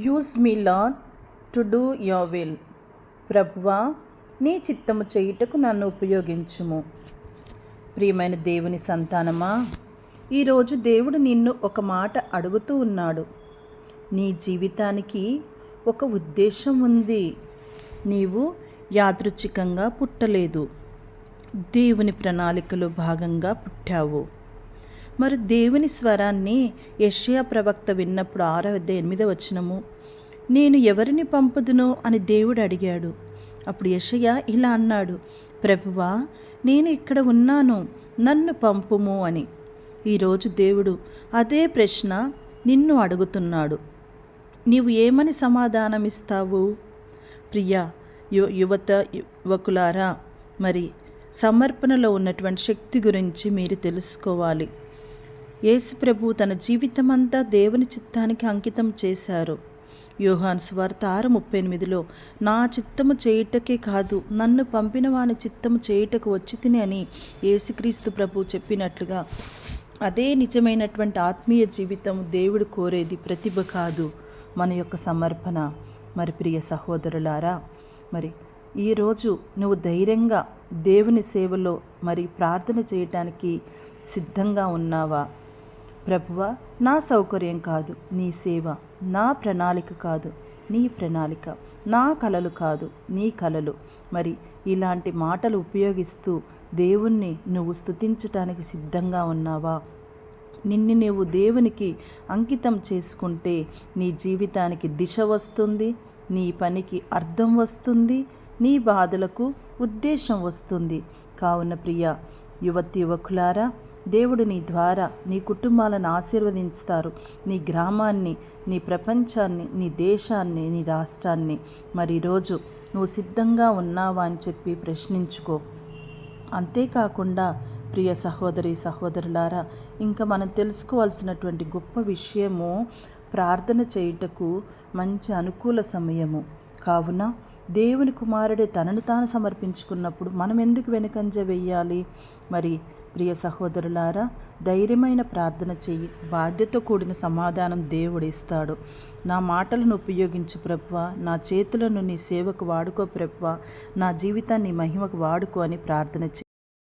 Use me lord to do your will. ప్రభువా, నీ చిత్తము చేయుటకు నన్ను ఉపయోగించుము. ప్రియమైన దేవుని సంతానమా, ఈరోజు దేవుడు నిన్ను ఒక మాట అడుగుతూ ఉన్నాడు. నీ జీవితానికి ఒక ఉద్దేశం ఉంది. నీవు యాదృచ్ఛికంగా పుట్టలేదు, దేవుని ప్రణాళికలో భాగంగా పుట్టావు. మరి దేవుని స్వరాన్ని యెషయా ప్రవక్త విన్నప్పుడు 6:8 వచనము, నేను ఎవరిని పంపుదునో అని దేవుడు అడిగాడు. అప్పుడు యెషయా ఇలా అన్నాడు, ప్రభువా, నేను ఇక్కడ ఉన్నాను, నన్ను పంపుము అని. ఈరోజు దేవుడు అదే ప్రశ్న నిన్ను అడుగుతున్నాడు. నీవు ఏమని సమాధానమిస్తావు? ప్రియా యువకులారా, మరి సమర్పణలో ఉన్నటువంటి శక్తి గురించి మీరు తెలుసుకోవాలి. యేసు ప్రభు తన జీవితమంతా దేవుని చిత్తానికి అంకితం చేశారు. యోహాను సువార్త 6:38 నా చిత్తము చేయుటకే కాదు, నన్ను పంపిన వాని చిత్తము చేయుటకు వచ్చి తిని అని యేసుక్రీస్తు ప్రభు చెప్పినట్లుగా అదే నిజమైనటువంటి ఆత్మీయ జీవితం దేవుడు కోరేది, ప్రతిభ కాదు, మన యొక్క సమర్పణ. మరి ప్రియ సహోదరులారా, మరి ఈరోజు నువ్వు ధైర్యంగా దేవుని సేవలో మరి ప్రార్థన చేయటానికి సిద్ధంగా ఉన్నావా? ప్రభువా, నా సౌకర్యం కాదు నీ సేవ, నా ప్రణాళిక కాదు నీ ప్రణాళిక, నా కలలు కాదు నీ కలలు. మరి ఇలాంటి మాటలు ఉపయోగిస్తూ దేవుణ్ణి నువ్వు స్తుతించటానికి సిద్ధంగా ఉన్నావా? నిన్ను నీవు దేవునికి అంకితం చేసుకుంటే నీ జీవితానికి దిశ వస్తుంది, నీ పనికి అర్థం వస్తుంది, నీ బాధలకు ఉద్దేశం వస్తుంది. కావున ప్రియ యువకులారా, దేవుడు నీ ద్వారా నీ కుటుంబాలను ఆశీర్వదించుతారు. నీ గ్రామాన్ని, నీ ప్రపంచాన్ని, నీ దేశాన్ని, నీ రాష్ట్రాన్ని. మరి ఈరోజు నువ్వు సిద్ధంగా ఉన్నావా అని చెప్పి ప్రశ్నించుకో. అంతేకాకుండా ప్రియ సహోదరులారా, ఇంకా మనం తెలుసుకోవాల్సినటువంటి గొప్ప విషయము, ప్రార్థన చేయుటకు మంచి అనుకూల సమయము. కావున దేవుని కుమారుడే తనను తాను సమర్పించుకున్నప్పుడు మనం ఎందుకు వెనుకంజ వెయ్యాలి? మరి ప్రియ సహోదరులారా, ధైర్యమైన ప్రార్థన చెయ్యి. బాధ్యత కూడిన సమాధానం దేవుడు ఇస్తాడు. నా మాటలను ఉపయోగించు ప్రభువా, నా చేతులను నీ సేవకు వాడుకో ప్రభువా, నా జీవితాన్ని మహిమకు వాడుకో అని ప్రార్థన చెయ్యి.